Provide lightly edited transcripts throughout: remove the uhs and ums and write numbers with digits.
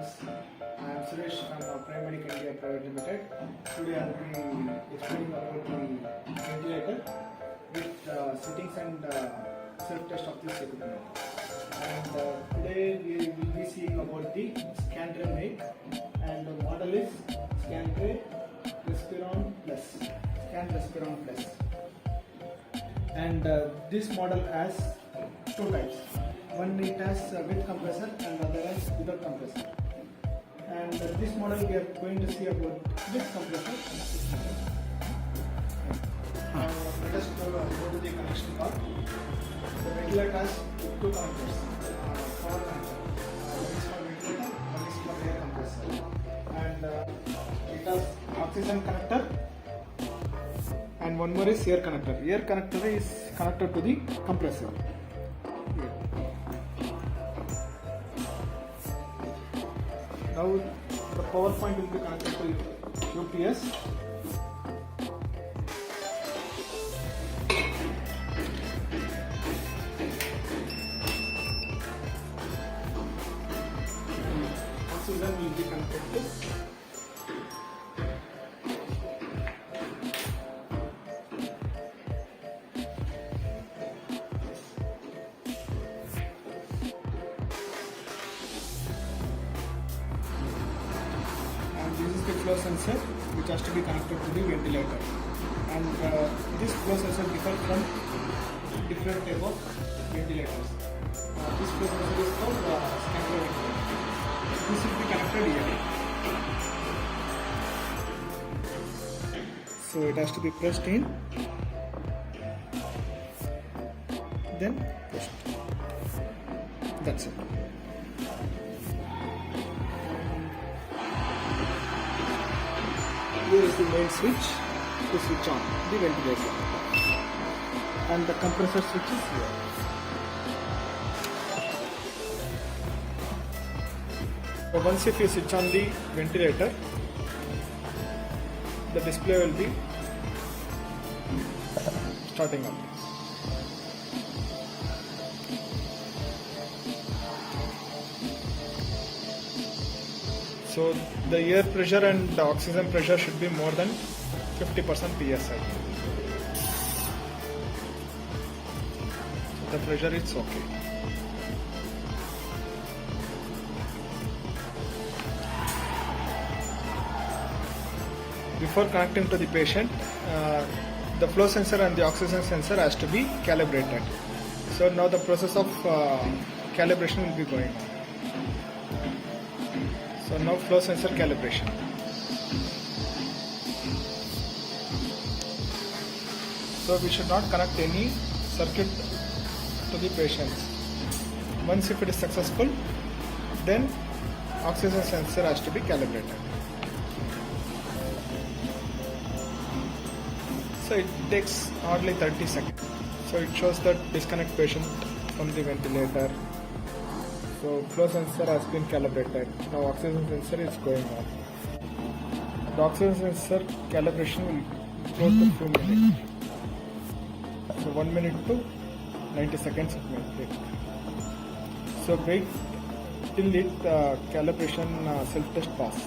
viewers. I am Suresh from Primary India Private Limited. Today I will be explaining about the ventilator with settings and self-test of this equipment. And today we will be seeing about the Skanray make, and the model is Skanray Respiron Plus. Scan Respiron Plus. And this model has two types. One it has with compressor and other has without compressor. And this model we are going to see about with compressor. Let us go to the connection part. The ventilator has two connectors. Power connector. One is for ventilator, one is for air compressor. And it has oxygen connector. And one more is air connector. Air connector is connected to the compressor. Here. Now the power point will be connected to UPS. Oxygen will be connected to this is the flow sensor which has to be connected to the ventilator, and this flow sensor differs from different type of ventilators. This flow sensor is called Skanray ventilator. This will be connected here. So it has to be pressed in, then pushed. That's it. Here is the main switch to switch on the ventilator, and the compressor switch is here. So once if you switch on the ventilator, the display will be starting up. So the air pressure and the oxygen pressure should be more than 50% psi. The pressure is okay. Before connecting to the patient, the flow sensor and the oxygen sensor has to be calibrated. So now the process of calibration will be going on. So now flow sensor calibration. So we should not connect any circuit to the patients. Once if it is successful, then oxygen sensor has to be calibrated. So it takes hardly 30 seconds. So it shows that disconnect patient from the ventilator. So flow sensor has been calibrated. Now oxygen sensor is going on. The oxygen sensor calibration will go to few minutes. So 1 minute to 90 seconds it may take. So wait till it calibration self-test pass.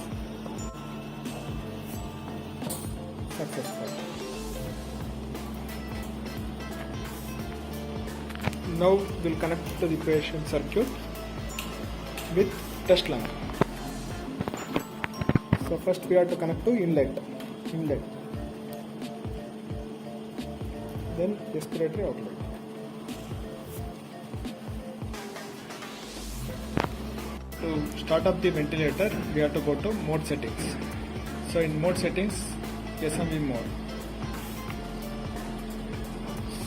Successful. Now we'll connect to the patient circuit with test lamp. So first we have to connect to inlet, then respiratory outlet. To start up the ventilator, we have to go to mode settings. So in mode settings, SMV mode.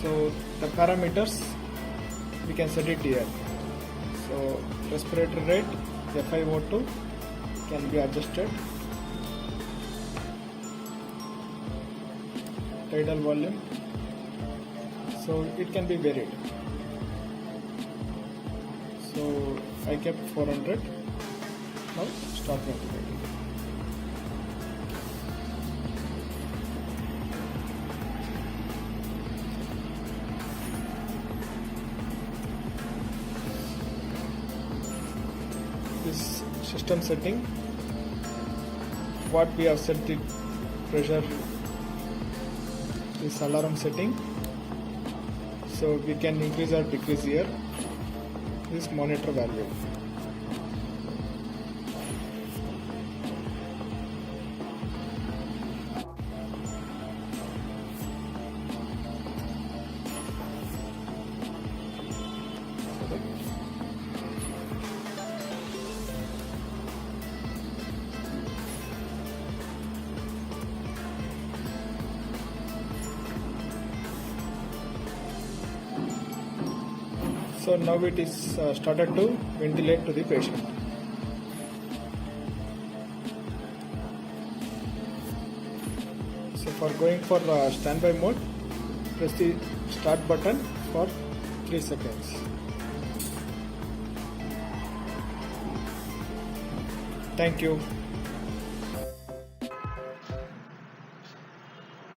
So the parameters we can set it here. So respiratory rate, FiO2 can be adjusted. Tidal volume. So it can be varied. So I kept 400. Now start ventilating. system setting. What we have set the pressure is alarm setting, so we can increase or decrease here this monitor value. So now it is started to ventilate to the patient. So for going for standby mode, press the start button for 3 seconds. Thank you.